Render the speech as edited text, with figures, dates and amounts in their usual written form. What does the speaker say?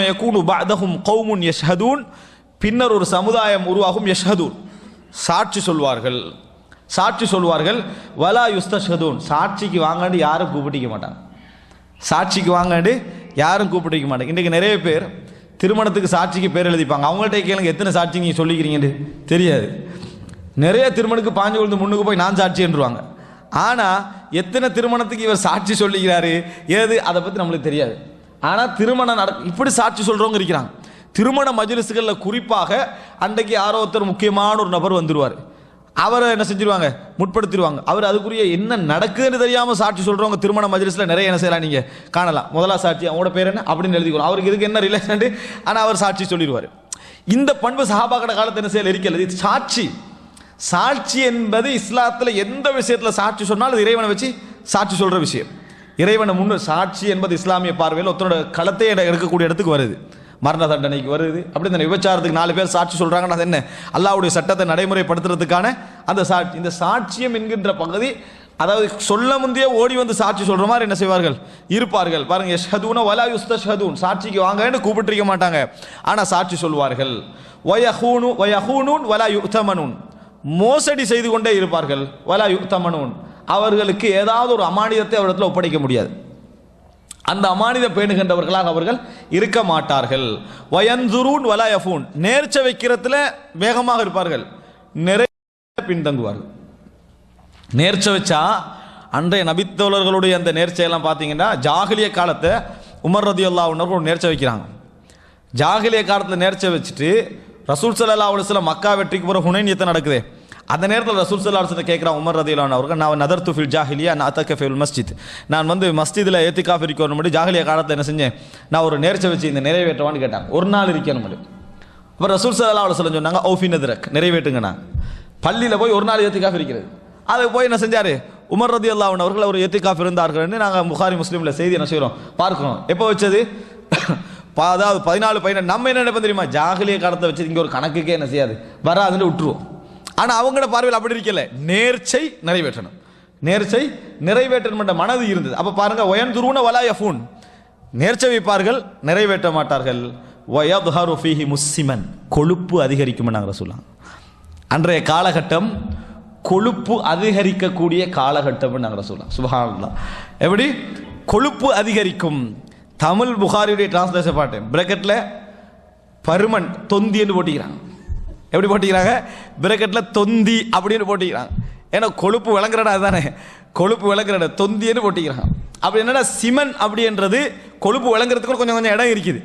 யகூனு பஅதஹும் கௌமுன் யஷ்ஹதூன், பின்னர் ஒரு சமுதாயம் உருவாகும். யஷ்ஹதூன் சாட்சி சொல்வார்கள், சாட்சி சொல்வார்கள். வலா யுஸ்தஷ்ஹதூன் சாட்சிக்கு வாங்காண்டு யாரும் கூப்பிட்டிக்க மாட்டாங்க, சாட்சிக்கு வாங்காண்டு யாரும் கூப்பிட்டிக்க மாட்டாங்க. இன்றைக்கு நிறைய பேர் திருமணத்துக்கு சாட்சிக்கு பேர் எழுதிப்பாங்க. அவங்கள்ட்ட கேளுங்க எத்தனை சாட்சி நீங்கள் சொல்லிக்கிறீங்கன்னு தெரியாது. நிறைய திருமணத்துக்கு பாஞ்சு விழுந்து முன்னுக்கு போய் நான் சாட்சி என்றுவாங்க. ஆனால் எத்தனை திருமணத்துக்கு இவர் சாட்சி சொல்லிக்கிறாரு ஏது அதை பற்றி நம்மளுக்கு தெரியாது. ஆனால் திருமணம் இப்படி சாட்சி சொல்கிறவங்க இருக்கிறாங்க. திருமண மஜ்லிஸ்களில் குறிப்பாக அன்றைக்கு யாரோ ஒருத்தர் முக்கியமான ஒரு நபர் வந்துடுவார், அவரை என்ன செஞ்சிருவாங்க, முற்படுத்திடுவாங்க. அவர் அதுக்குரிய என்ன நடக்குதுன்னு தெரியாமல் சாட்சி சொல்கிறவங்க திருமண மஜ்லிஸில் நிறைய என்ன செய்யலாம், நீங்கள் காணலாம். முதலா சாட்சி அவங்களோட பேர் என்ன அப்படின்னு எழுதிக்கணும், அவருக்கு இதுக்கு என்ன ரிலேஷன், ஆனால் அவர் சாட்சி சொல்லிடுவார். இந்த பண்பு சஹாபாக்கட காலத்தை என்ன செய்யல இருக்கிறது. இது சாட்சி, சாட்சி என்பது இஸ்லாத்தில் எந்த விஷயத்தில் சாட்சி சொன்னாலும் இறைவனை வச்சு சாட்சி சொல்கிற விஷயம். இறைவனை முன்னு சாட்சி என்பது இஸ்லாமிய பார்வையில் ஒருத்தரோட களத்தை எடுக்கக்கூடிய இடத்துக்கு வருது, மரண தண்டனைக்கு வருது. அப்படி இந்த விபச்சாரத்துக்கு 4 பேர் சாட்சி சொல்கிறாங்கன்னா அது என்ன, அல்லாஹ்வுடைய சட்டத்தை நடைமுறைப்படுத்துறதுக்கான அந்த சாட்சி. இந்த சாட்சியம் என்கின்ற பகுதி, அதாவது சொல்ல முந்தைய ஓடி வந்து சாட்சி சொல்கிற மாதிரி என்ன செய்வார்கள், இருப்பார்கள். பாருங்க, யஷ்ஹதூன வலா யுஸ்தஷ்ஹதூன் சாட்சிக்கு வாங்கன்னு கூப்பிட்டிருக்க மாட்டாங்க, ஆனால் சாட்சி சொல்வார்கள். வயஹூனூன் வலா யுத்தமனூன் மோசடி செய்து கொண்டே இருப்பார்கள். வலா யுத்தமனூன் அவர்களுக்கு ஏதாவது ஒரு அமானிதத்தை அவரிடத்தில் ஒப்படைக்க முடியாது, அந்த அமானித பேணுகின்றவர்களாக அவர்கள் இருக்க மாட்டார்கள். வயன்சுரூன் வலா யஃபூன் நேர்ச்சை வைக்கிறதுல வேகமாக இருப்பார்கள், நிறைய பின்தங்குவார்கள். நேர்ச்சை வச்சா அன்றைய நபித்தோழர்களுடைய அந்த நேர்ச்சையெல்லாம் பார்த்தீங்கன்னா, ஜாகிலிய காலத்தை உமர் ரலியல்லாஹு அன்ஹு ஒரு நேர்ச்சை வைக்கிறாங்க. ஜாகிலிய காலத்தில் நேர்ச்சை வச்சுட்டு ரசூல் ஸல்லல்லாஹு அலைஹி வஸல்லம் மக்கா வெற்றிக்கு போகிற ஹுனைன் யுத்தம் நடக்குது. அந்த நேரத்தில் ரசூல் ஸல்லல்லாஹு அலைஹி வஸல்லம் கேட்குறான் உமர் ரலியல்லாஹு அன்ஹு அவர்கள், நான் நதர்து ஃபில் ஜாஹிலியா நான் அத்தக ஃபில் மஸ்ஜித், நான் வந்து மஸ்ஜிதில் ஏத்திகாஃப் இருக்கணும் முன்னாடி ஜாஹிலிய காலத்தில் என்ன செஞ்சேன், நான் ஒரு நேர்ச்சை வச்சு இந்த நிறைவேற்றவான்னு கேட்டாங்க. ஒரு நாள் இருக்கணும் முன்னாடி. அப்புறம் ரசூல் ஸல்லல்லாஹு அலைஹி வஸல்லம் சொன்னாங்க ஓஃபி நதரக் நிறைவேற்றுங்க. நான் பள்ளியில் போய் ஒரு நாள் ஏத்திகாஃப் இருக்கிறது, அது போய் என்ன செஞ்சார், உமர் ரலியல்லாஹு அன்ஹு அவர்கள் ஒரு ஏத்திகாஃப் இருந்தார்கள்னு நாங்கள் புகாரி முஸ்லீமில் செய்தி என்ன செய்கிறோம் பார்க்குறோம். எப்போ வச்சது, அதாவது 14-15. நம்ம என்ன நினைப்போம் தெரியுமா, ஜாகிலிய காலத்தை வச்சு இங்கே ஒரு கணக்குக்கே என்ன செய்யாது வராதுன்னு விட்டுருவோம். ஆனால் அவங்களோட பார்வையில் அப்படி இருக்கல, நேர்ச்சை நிறைவேற்றணும், நேர்ச்சை நிறைவேற்றணும் என்ற மனது இருந்தது. அப்போ பாருங்க, வயன்துரூன வலா யஃபூன் நேர்ச்சை வைப்பார்கள், நிறைவேற்ற மாட்டார்கள். வயத்ஹரு ஃபீஹி முஸ்ஸிமன் கொழுப்பு அதிகரிக்கும் நாங்கள் சொல்லலாம். அன்றைய காலகட்டம் கொழுப்பு அதிகரிக்கக்கூடிய காலகட்டம் நாங்கள் சொல்லலாம். சுப்ஹானல்லாஹ், எப்படி கொழுப்பு அதிகரிக்கும். தமிழ் புகாரியுடைய டிரான்ஸ்லேஷன் பாட்டு பிரக்கெட்டில் பருமன் தொந்தி என்று போட்டிக்கிறாங்க. எப்படி போட்டிக்கிறாங்க, பிரக்கெட்டில் தொந்தி அப்படின்னு போட்டிக்கிறாங்க. ஏன்னா கொழுப்பு விளங்குறடா, அதுதானே கொழுப்பு விளங்குறட தொந்தின்னு போட்டிக்கிறாங்க. அப்படி என்னன்னா சிமன் அப்படின்றது கொழுப்பு விளங்குறதுக்கு கொஞ்சம் கொஞ்சம் இடம் இருக்குது.